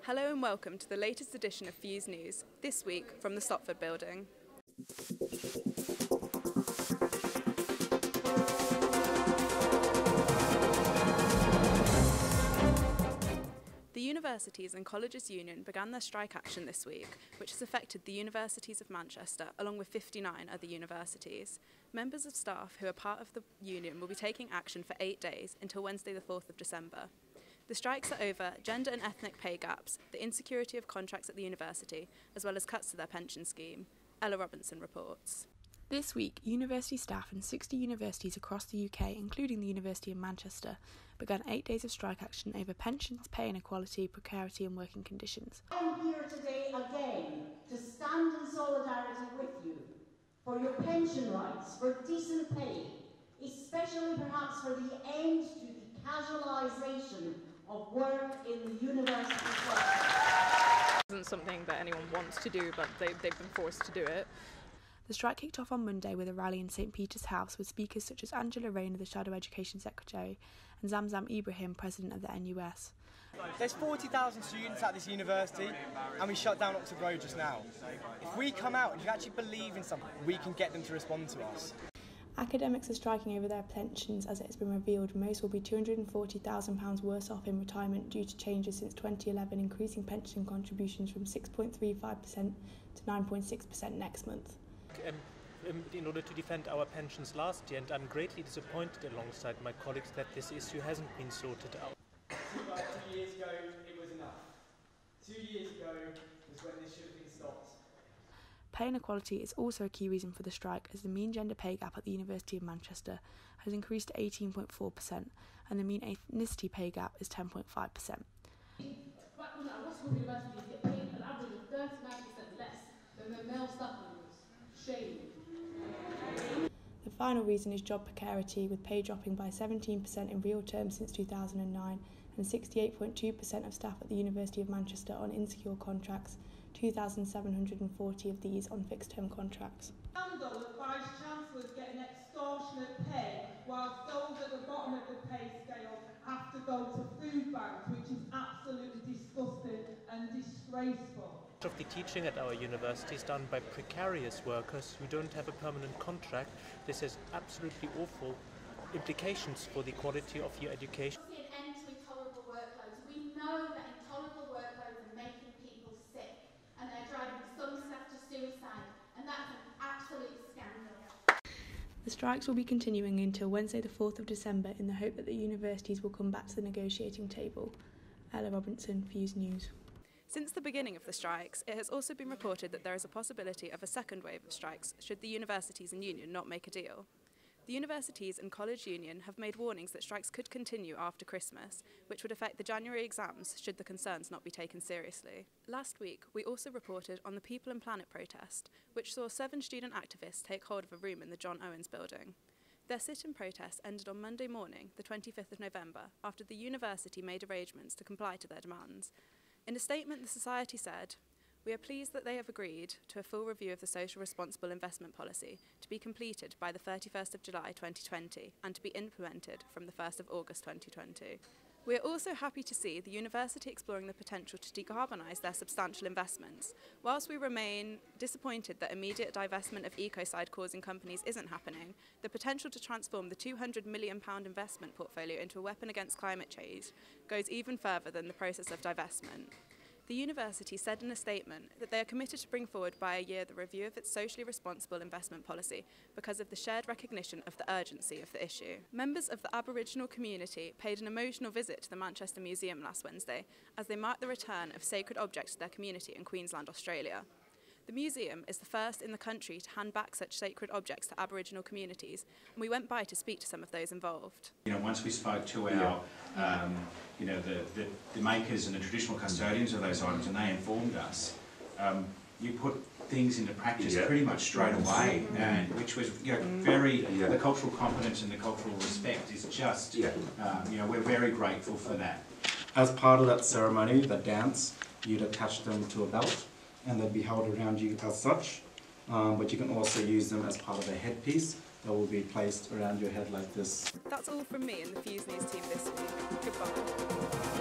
Hello and welcome to the latest edition of Fuse News, this week from the Stopford building. The Universities and Colleges Union began their strike action this week, which has affected the Universities of Manchester along with 59 other universities. Members of staff who are part of the union will be taking action for 8 days until Wednesday the 4th of December. The strikes are over gender and ethnic pay gaps, the insecurity of contracts at the university, as well as cuts to their pension scheme. Ella Robinson reports. This week, university staff in 60 universities across the UK, including the University of Manchester, began 8 days of strike action over pensions, pay inequality, precarity and working conditions. I am here today again to stand in solidarity with you for your pension rights, for decent pay, especially perhaps for the end to the casualisation of work in the university sector. It isn't something that anyone wants to do, but they've been forced to do it. The strike kicked off on Monday with a rally in St Peter's House with speakers such as Angela Rayner, the Shadow Education Secretary, and Zamzam Ibrahim, President of the NUS. There's 40,000 students at this university and we shut down Oxford Road just now. If we come out and you actually believe in something, we can get them to respond to us. Academics are striking over their pensions as it has been revealed most will be £240,000 worse off in retirement due to changes since 2011, increasing pension contributions from 6.35% to 9.6% next month. In order to defend our pensions last year, and I'm greatly disappointed alongside my colleagues that this issue hasn't been sorted out. 2 years ago, it was enough. 2 years ago was when this should have been stopped. Pay inequality is also a key reason for the strike, as the mean gender pay gap at the University of Manchester has increased to 18.4% and the mean ethnicity pay gap is 10.5%. Universities get paid an average of 39% less than their male staff members. Shame. The final reason is job precarity, with pay dropping by 17% in real terms since 2009 and 68.2% of staff at the University of Manchester on insecure contracts, 2,740 of these on fixed-term contracts. Scandal of Vice-Chancellors getting extortionate pay, whilst those at the bottom of the pay scale have to go to food banks, which is absolutely disgusting and disgraceful. Much of the teaching at our university is done by precarious workers who don't have a permanent contract. This has absolutely awful implications for the quality of your education. We see an end to intolerable workloads. We know that intolerable workloads are making people sick and they're driving some staff to suicide, and that's an absolute scandal. The strikes will be continuing until Wednesday the 4th of December in the hope that the universities will come back to the negotiating table. Ella Robinson, Fuse News. Since the beginning of the strikes, it has also been reported that there is a possibility of a second wave of strikes should the universities and union not make a deal. The Universities and College Union have made warnings that strikes could continue after Christmas, which would affect the January exams should the concerns not be taken seriously. Last week, we also reported on the People and Planet protest, which saw 7 student activists take hold of a room in the John Owens building. Their sit-in protest ended on Monday morning, the 25th of November, after the university made arrangements to comply to their demands. In a statement, the Society said, "We are pleased that they have agreed to a full review of the social responsible investment policy to be completed by the 31st of July 2020 and to be implemented from the 1st of August 2020. We are also happy to see the university exploring the potential to decarbonise their substantial investments. Whilst we remain disappointed that immediate divestment of ecocide-causing companies isn't happening, the potential to transform the £200 million investment portfolio into a weapon against climate change goes even further than the process of divestment." The university said in a statement that they are committed to bring forward by a year the review of its socially responsible investment policy because of the shared recognition of the urgency of the issue. Members of the Aboriginal community paid an emotional visit to the Manchester Museum last Wednesday as they marked the return of sacred objects to their community in Queensland, Australia. The museum is the first in the country to hand back such sacred objects to Aboriginal communities, and we went by to speak to some of those involved. Once we spoke to our, the makers and the traditional custodians of those items, and they informed us, you put things into practice pretty much straight away, and which was the cultural competence and the cultural respect is just, we're very grateful for that. As part of that ceremony, the dance, you'd attach them to a belt, and they'd be held around you as such, but you can also use them as part of a headpiece that will be placed around your head like this. That's all from me and the Fuse News team this week. Goodbye.